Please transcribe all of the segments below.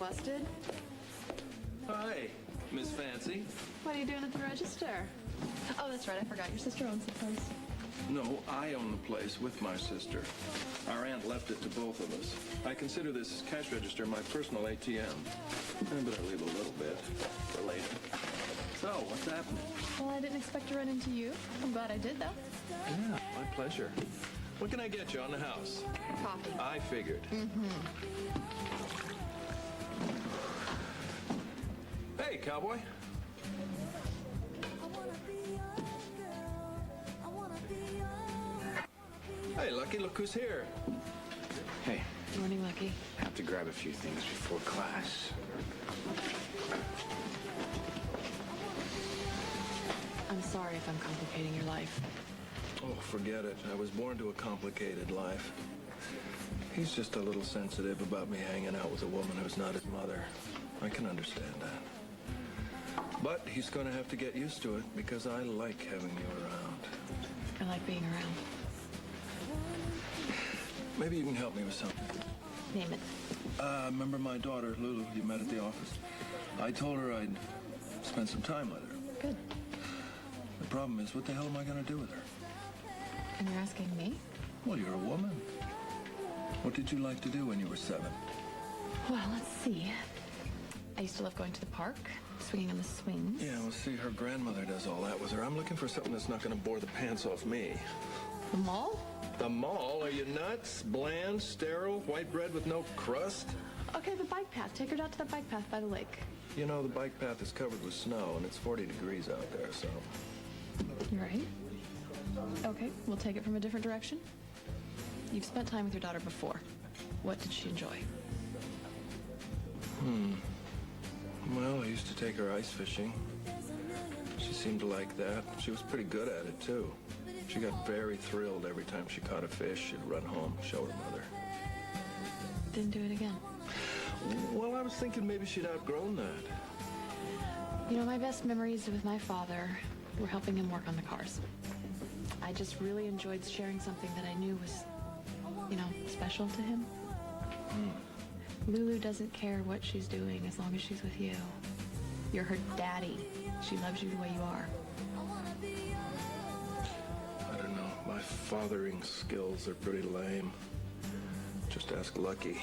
busted. Hi, Miss Fancy. What are you doing at the register? Oh, that's right. I forgot. Your sister owns the place. No, I own the place with my sister. Our aunt left it to both of us. I consider this cash register my personal ATM. But I leave a little bit for later. So, what's happening? Well, I didn't expect to run into you. I'm glad I did, though. Yeah, my pleasure. What can I get you on the house? Coffee. I figured. Hey, cowboy. Hey, Lucky, look who's here. Hey, Morning, Lucky. I have to grab a few things before class. I'm sorry if I'm complicating your life. Oh, forget it. I was born to a complicated life. He's just a little sensitive about me hanging out with a woman who's not his mother. I can understand that. But he's going to have to get used to it because I like having you around. I like being around. Maybe you can help me with something. Name it. Remember my daughter, Lulu, you met at the office? I told her I'd spend some time with her. Good. The problem is, what the hell am I going to do with her? And you're asking me? Well, you're a woman. What did you like to do when you were 7? Well, let's see. I used to love going to the park, swinging on the swings. Yeah, well, see, her grandmother does all that with her. I'm looking for something that's not going to bore the pants off me. The mall? The mall? Are you nuts? Bland, sterile, white bread with no crust? Okay, the bike path. Take her out to the bike path by the lake. You know, the bike path is covered with snow, and it's 40 degrees out there, so... You're right. Okay, we'll take it from a different direction. You've spent time with your daughter before. What did she enjoy? Well, I used to take her ice fishing. She seemed to like that. She was pretty good at it, too. She got very thrilled every time she caught a fish. She'd run home, show her mother. Didn't do it again. Well, I was thinking maybe she'd outgrown that. You know, my best memories with my father were helping him work on the cars. I just really enjoyed sharing something that I knew was, you know, special to him. Lulu doesn't care what she's doing as long as she's with you. You're her daddy. She loves you the way you are. I don't know. My fathering skills are pretty lame. Just ask Lucky.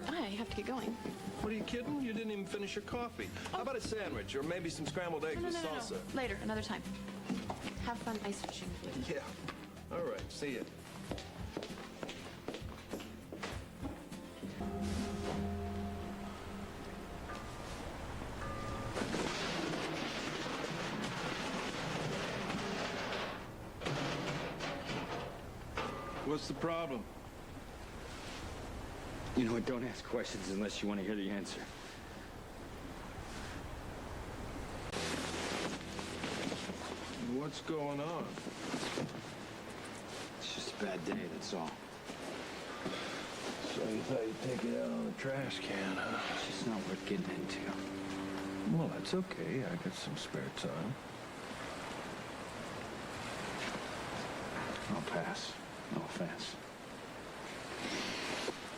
I have to get going. What, are you kidding? You didn't even finish your coffee. How about a sandwich or maybe some scrambled eggs with salsa? No. Later, another time. Have fun ice fishing with Lulu. Yeah. All right. See ya. What's the problem? You know what? Don't ask questions unless you want to hear the answer. What's going on? It's just a bad day, that's all. So you thought you'd take it out on the trash can, huh? It's just not worth getting into. Well, that's okay. I got some spare time. I'll pass. No offense.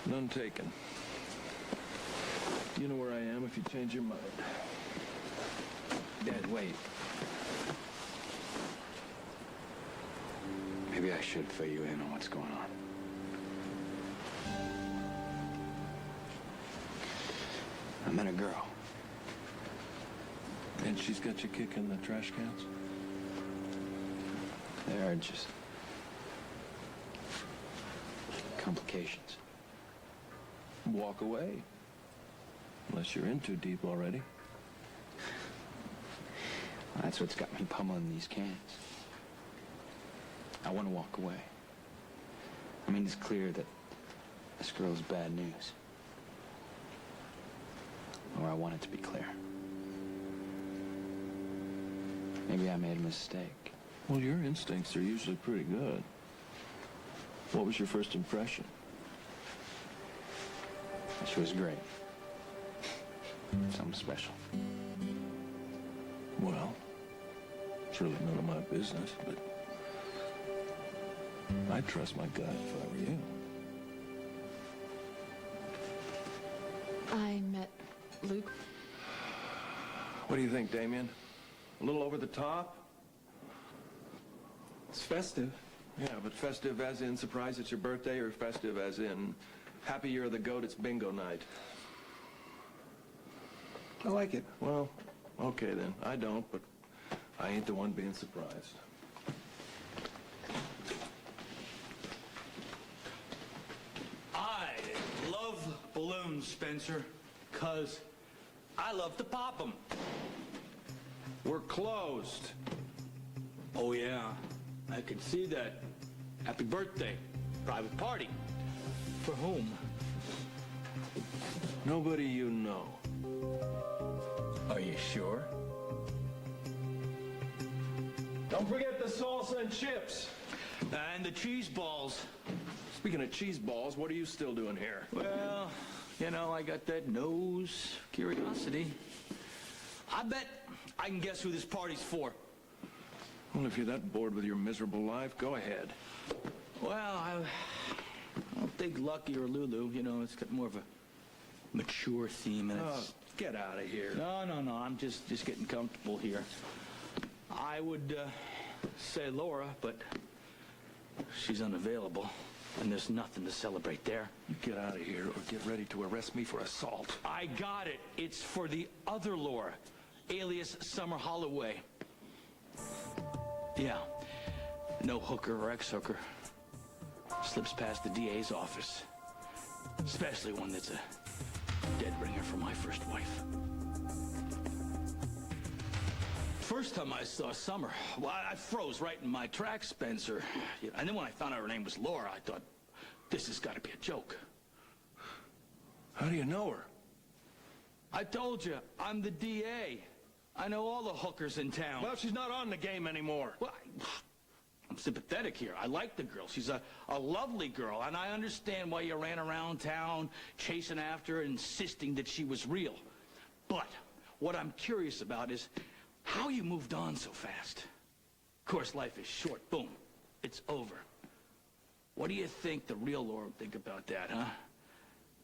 None taken. You know where I am if you change your mind. Dad, wait. Maybe I should fill you in on what's going on. I met a girl. And she's got you kicking the trash cans? There are just complications. Walk away. Unless you're in too deep already. That's what's got me pummeling these cans. I want to walk away. I mean, it's clear that this girl's bad news. Or I want it to be clear. Maybe I made a mistake. Well, your instincts are usually pretty good. What was your first impression? She was great. Something special. Well, it's really none of my business, but I'd trust my gut if I were you. I met Luke. What do you think, Damien? A little over the top? It's festive. Yeah, but festive as in surprise it's your birthday, or festive as in happy year of the goat, it's bingo night? I like it. Well, okay then. I don't, but I ain't the one being surprised. I love balloons, Spencer, 'cause I love to pop them. We're closed. Oh, yeah, I can see that. Happy birthday. Private party. For whom? Nobody you know. Are you sure? Don't forget the salsa and chips. And the cheese balls. Speaking of cheese balls, what are you still doing here? Well, you know, I got that nose curiosity. I bet I can guess who this party's for. Well, if you're that bored with your miserable life, go ahead. Well, I don't think Lucky or Lulu, you know, it's got more of a mature theme, and Oh, it's... get out of here. No, I'm just getting comfortable here. I would say Laura, but she's unavailable, and there's nothing to celebrate there. You get out of here or get ready to arrest me for assault. I got it. It's for the other Laura, alias Summer Holloway. Yeah, no hooker or ex-hooker slips past the DA's office, especially one that's a dead ringer for my first wife. First time I saw Summer, well, I froze right in my tracks, Spencer. And then when I found out her name was Laura, I thought, this has got to be a joke. How do you know her? I told you, I'm the DA. I know all the hookers in town. Well, she's not on the game anymore. Well, I'm sympathetic here. I like the girl. She's a lovely girl, and I understand why you ran around town chasing after her, insisting that she was real. But what I'm curious about is how you moved on so fast. Of course, life is short. Boom. It's over. What do you think the real Laura would think about that, huh?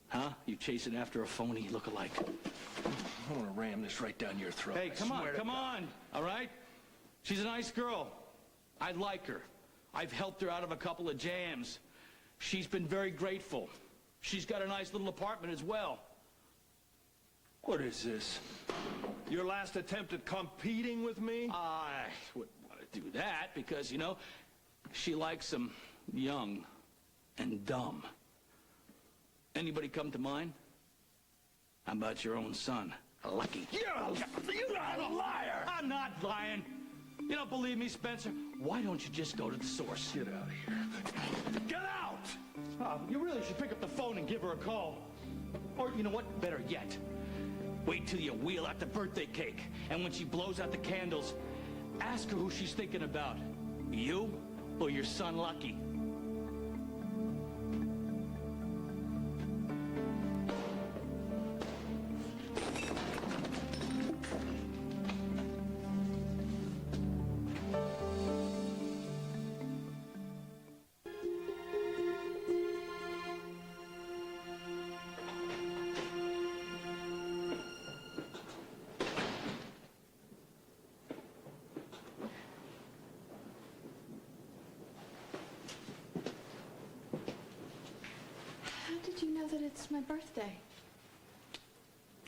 Huh? You chasing after a phony look-alike? I want to ram this right down your throat. Hey, I come swear to on, God. all right? She's a nice girl. I like her. I've helped her out of a couple of jams. She's been very grateful. She's got a nice little apartment as well. What is this? Your last attempt at competing with me? I wouldn't want to do that because, you know, she likes them young and dumb. Anybody come to mind? How about your own son, Lucky? You're a liar! I'm not lying. You don't believe me, Spencer? Why don't you just go to the source? Get out of here. Get out! You really should pick up the phone and give her a call. Or, you know what? Better yet. Wait till you wheel out the birthday cake. And when she blows out the candles, ask her who she's thinking about. You or your son, Lucky? How did you know that it's my birthday?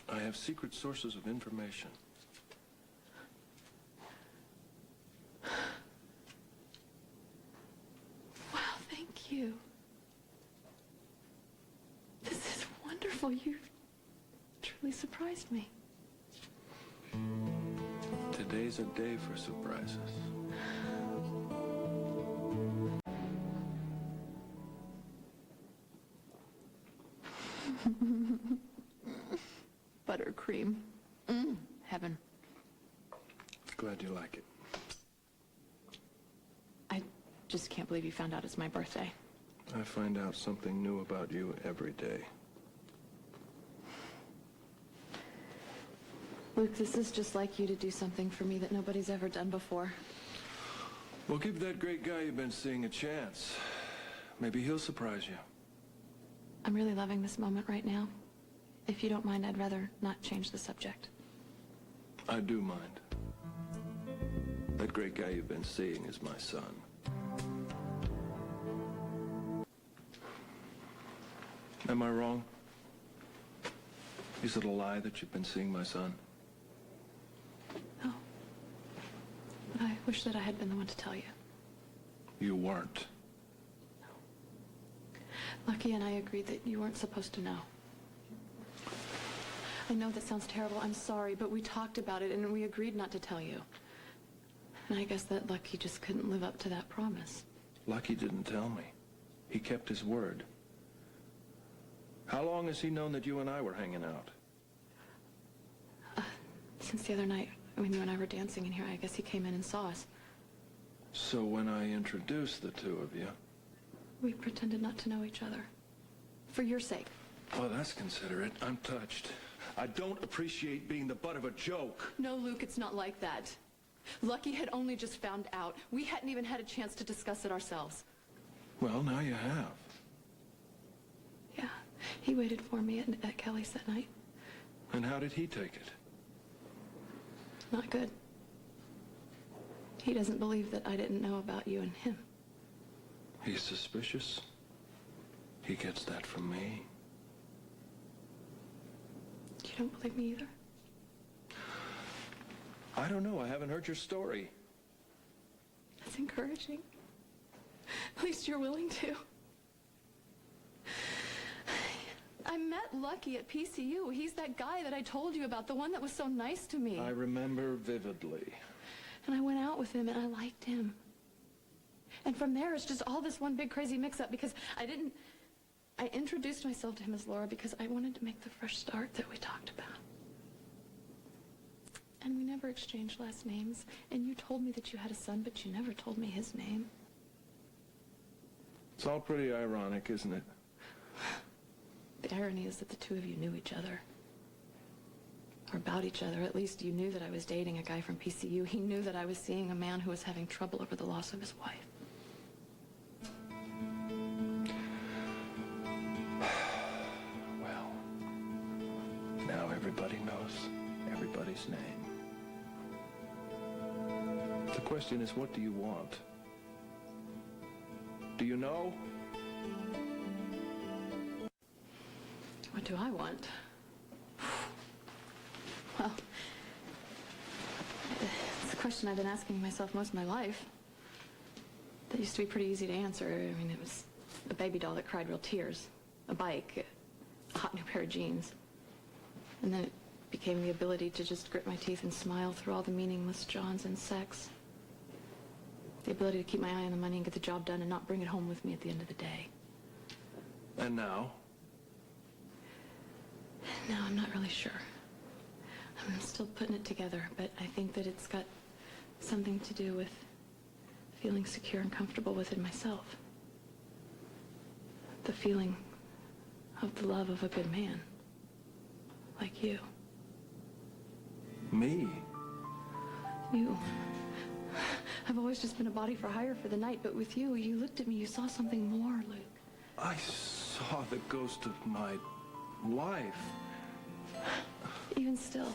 I have secret sources of information. Wow, thank you. This is wonderful. You've truly surprised me. Today's a day for surprises. Buttercream. Heaven. Glad you like it. I just can't believe you found out it's my birthday. I find out something new about you every day. Luke, this is just like you to do something for me that nobody's ever done before. Well, give that great guy you've been seeing a chance. Maybe he'll surprise you. I'm really loving this moment right now. If you don't mind, I'd rather not change the subject. I do mind. That great guy you've been seeing is my son. Am I wrong? Is it a lie that you've been seeing my son? No. I wish that I had been the one to tell you. You weren't. Lucky and I agreed that you weren't supposed to know. I know that sounds terrible. I'm sorry, but we talked about it and we agreed not to tell you. And I guess that Lucky just couldn't live up to that promise. Lucky didn't tell me. He kept his word. How long has he known that you and I were hanging out? Since the other night, when you and I were dancing in here, I guess he came in and saw us. So when I introduced the two of you... We pretended not to know each other. For your sake. Oh, that's considerate. I'm touched. I don't appreciate being the butt of a joke. No, Luke, it's not like that. Lucky had only just found out. We hadn't even had a chance to discuss it ourselves. Well, now you have. Yeah, he waited for me at Kelly's that night. And how did he take it? Not good. He doesn't believe that I didn't know about you and him. He's suspicious. He gets that from me. You don't believe me either? I don't know. I haven't heard your story. That's encouraging. At least you're willing to. I met Lucky at PCU. He's that guy that I told you about, the one that was so nice to me. I remember vividly. And I went out with him and I liked him. And from there, it's just all this one big crazy mix-up because I introduced myself to him as Laura because I wanted to make the fresh start that we talked about. And we never exchanged last names. And you told me that you had a son, but you never told me his name. It's all pretty ironic, isn't it? The irony is that the two of you knew each other. Or about each other. At least you knew that I was dating a guy from PCU. He knew that I was seeing a man who was having trouble over the loss of his wife. Well, now everybody knows everybody's name. The question is, what do you want? Do you know? What do I want? Well, it's a question I've been asking myself most of my life. That used to be pretty easy to answer. I mean, it was a baby doll that cried real tears, a bike, a hot new pair of jeans. And then it became the ability to just grit my teeth and smile through all the meaningless Johns and sex. The ability to keep my eye on the money and get the job done and not bring it home with me at the end of the day. And now? No, I'm not really sure. I'm still putting it together, but I think that it's got something to do with feeling secure and comfortable within myself. The feeling of the love of a good man. Like you. Me? You. I've always just been a body for hire for the night, but with you, you looked at me, you saw something more, Luke. I saw the ghost of my life. Even still,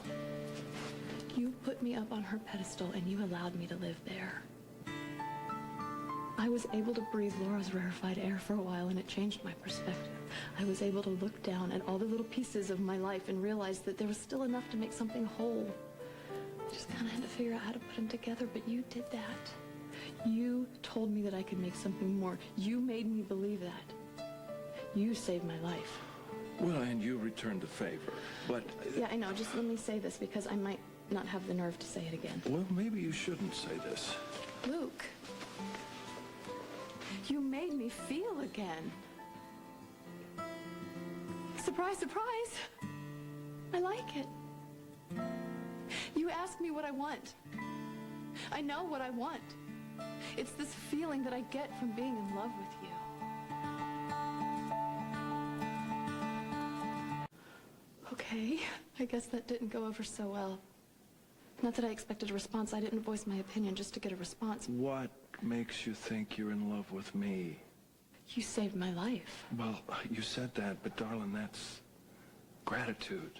you put me up on her pedestal and you allowed me to live there. I was able to breathe Laura's rarefied air for a while and it changed my perspective. I was able to look down at all the little pieces of my life and realize that there was still enough to make something whole. I just kind of had to figure out how to put them together, but you did that. You told me that I could make something more. You made me believe that. You saved my life. Well, and you returned the favor, but... Yeah, I know. Just let me say this because I might not have the nerve to say it again. Well, maybe you shouldn't say this. Luke, you made me feel again. Surprise, surprise. I like it. You asked me what I want. I know what I want. It's this feeling that I get from being in love with you. Okay, I guess that didn't go over so well. Not that I expected a response. I didn't voice my opinion just to get a response. What makes you think you're in love with me? You saved my life. Well, you said that, but darling, that's Gratitude.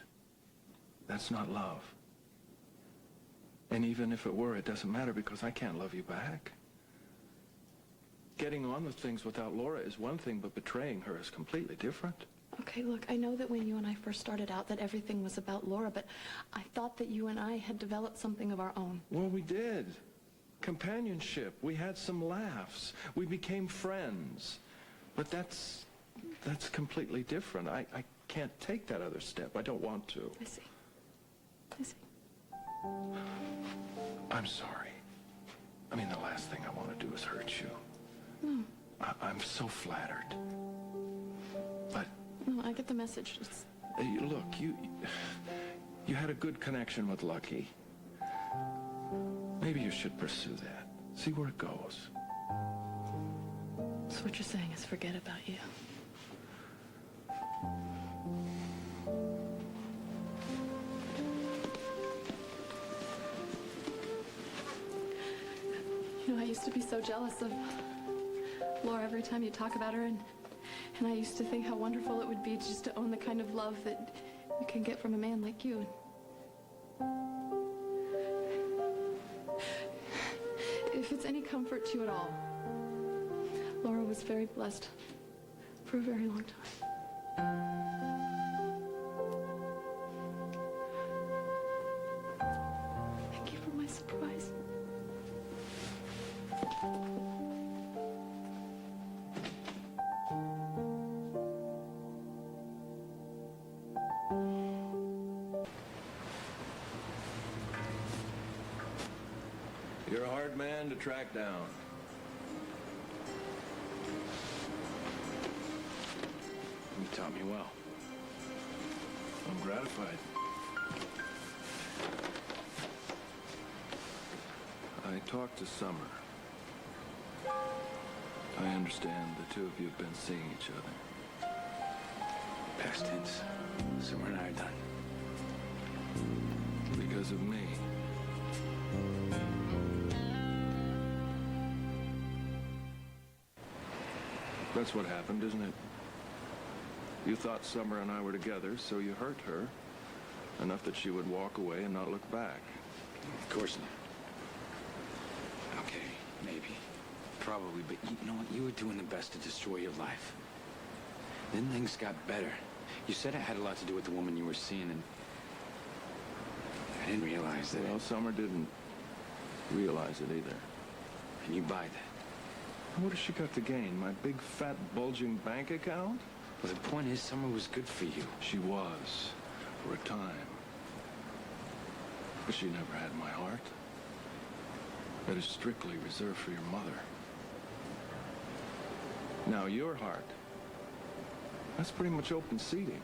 That's not love. And even if it were, it doesn't matter because I can't love you back. Getting on with things without Laura is one thing, but betraying her is completely different. Okay, look, I know that when you and I first started out that everything was about Laura, but I thought that you and I had developed something of our own. Well, we did. Companionship. We had some laughs. We became friends. But that's completely different. I can't take that other step. I don't want to. I see. I see. I'm sorry. I mean, the last thing I want to do is hurt you. No. I'm so flattered. But No, I get the message. look, you had a good connection with Lucky. Maybe you should pursue that. See where it goes. So what you're saying is forget about you. You know, I used to be so jealous of Laura every time you talk about her, and I used to think how wonderful it would be just to own the kind of love that you can get from a man like you. If it's any comfort to you at all, Laura was very blessed for a very long time. Thank you for my surprise. You're a hard man to track down. You taught me well. I'm gratified. I talked to Summer. I understand the two of you have been seeing each other. Past tense. Summer and I are done. Because of me. That's what happened, isn't it? You thought Summer and I were together, so you hurt her enough that she would walk away and not look back. Of course not. Okay, maybe. Probably, but you know what? You were doing the best to destroy your life. Then things got better. You said it had a lot to do with the woman you were seeing, and I didn't realize that. Well, Summer didn't realize it either. And you buy that. What has she got to gain? My big, fat, bulging bank account? Well, the point is, Summer was good for you. She was, for a time. But she never had my heart. That is strictly reserved for your mother. Now, your heart, that's pretty much open seating,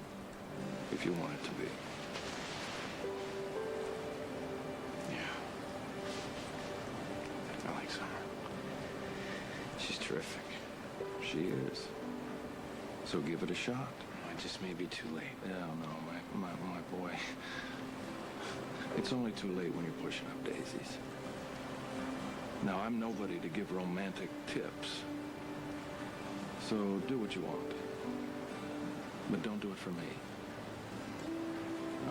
if you want it to be. Yeah. I like Summer. She's terrific. She is. So give it a shot. It just may be too late. Yeah, no, my boy. It's only too late when you're pushing up daisies. Now, I'm nobody to give romantic tips. So do what you want. But don't do it for me.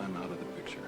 I'm out of the picture.